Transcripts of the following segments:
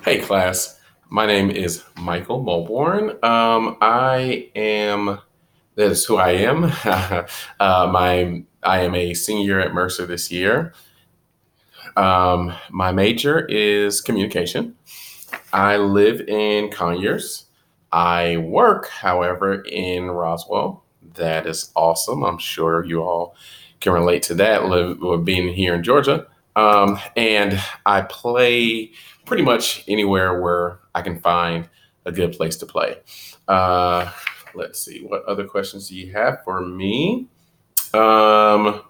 Hey, class. My name is Michael Mulborn. That is who I am. I am a senior at Mercer this year. My major is communication. I live in Conyers. I work, however, in Roswell. That is awesome. I'm sure you all can relate to that, being here in Georgia. And I play pretty much anywhere where I can find a good place to play. Uh, let's see, what other questions do you have for me? Um,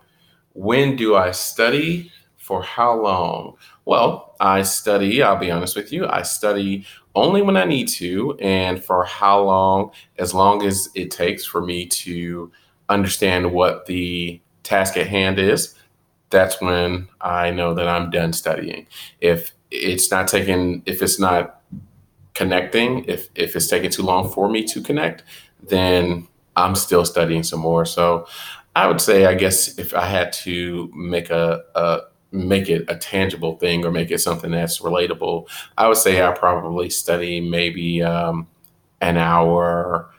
when do I study? For how long? Well, I'll be honest with you, I study only when I need to, and for how long? As long as it takes for me to understand what the task at hand is, that's when I know that I'm done studying. If it's not connecting, if it's taking too long for me to connect, then I'm still studying some more. So I would say, I guess, if I had to make it a tangible thing or make it something that's relatable, I would say I probably study maybe an hour,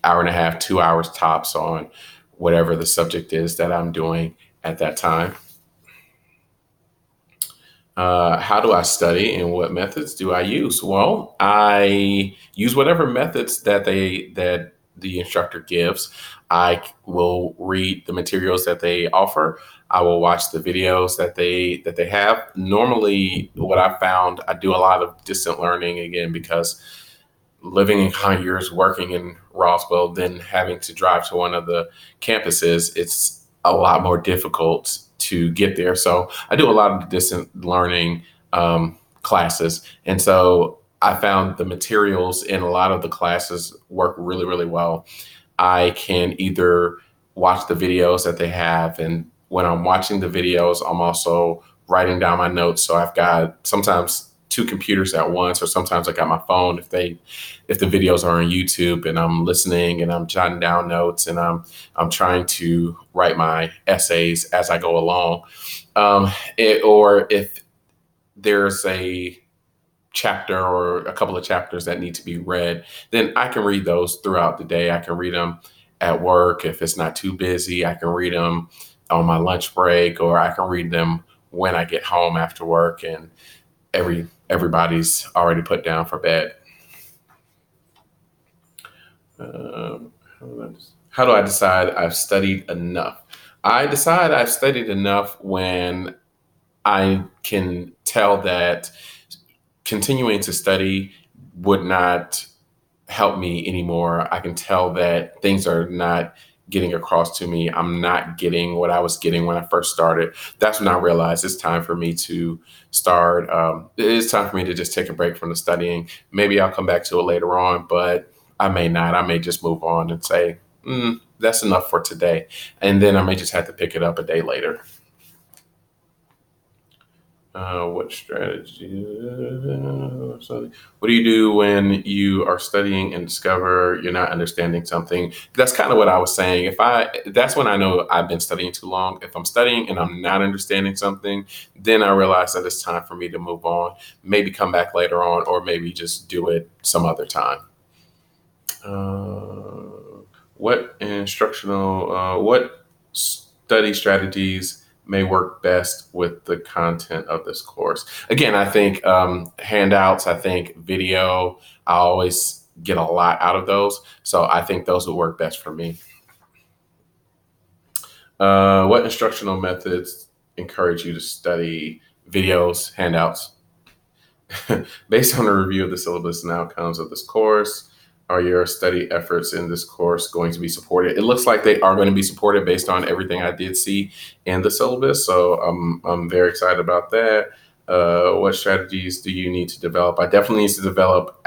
hour and a half, 2 hours tops on whatever the subject is that I'm doing at that time. How do I study and what methods do I use? Well, I use whatever methods that the instructor gives. Will read the materials that they offer. I will watch the videos that they have. Normally, what I found, I do a lot of distant learning again because living in Conyers, working in Roswell, then having to drive to one of the campuses, it's a lot more difficult to get there. So I do a lot of distant learning classes. And so I found the materials in a lot of the classes work really, really well. I can either watch the videos that they have, and when I'm watching the videos, I'm also writing down my notes. So I've got sometimes two computers at once, or sometimes I got my phone if the videos are on YouTube, and I'm listening and I'm jotting down notes, and I'm trying to write my essays as I go along. Or if there's a chapter or a couple of chapters that need to be read, then I can read those throughout the day. I can read them at work. If it's not too busy, I can read them on my lunch break, or I can read them when I get home after work and everybody's already put down for bed. Um, how do I decide I've studied enough? I decide I've studied enough when I can tell that continuing to study would not help me anymore. I can tell that things are not getting across to me. I'm not getting what I was getting when I first started. That's when I realized it's time for me to start. It is time for me to just take a break from the studying. Maybe I'll come back to it later on, but I may not. I may just move on and say, that's enough for today. And then I may just have to pick it up a day later. What strategy? What do you do when you are studying and discover you're not understanding something? That's kind of what I was saying. That's when I know I've been studying too long. If I'm studying and I'm not understanding something, then I realize that it's time for me to move on. Maybe come back later on, or maybe just do it some other time. What study strategies may work best with the content of this course? Again, I think handouts, I think video, I always get a lot out of those. So I think those would work best for me. What instructional methods encourage you to study? Videos, handouts? Based on a review of the syllabus and outcomes of this course, are your study efforts in this course going to be supported? It looks like they are going to be supported based on everything I did see in the syllabus. So I'm very excited about that. What strategies do you need to develop? I definitely need to develop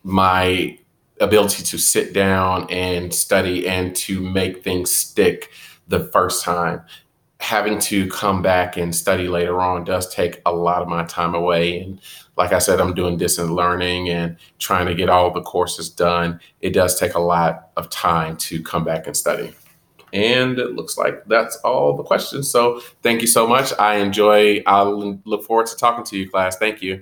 my ability to sit down and study and to make things stick the first time. Having to come back and study later on does take a lot of my time away. And like I said, I'm doing distant learning and trying to get all the courses done. It does take a lot of time to come back and study. And it looks like that's all the questions. So thank you so much. I'll look forward to talking to you, class. Thank you.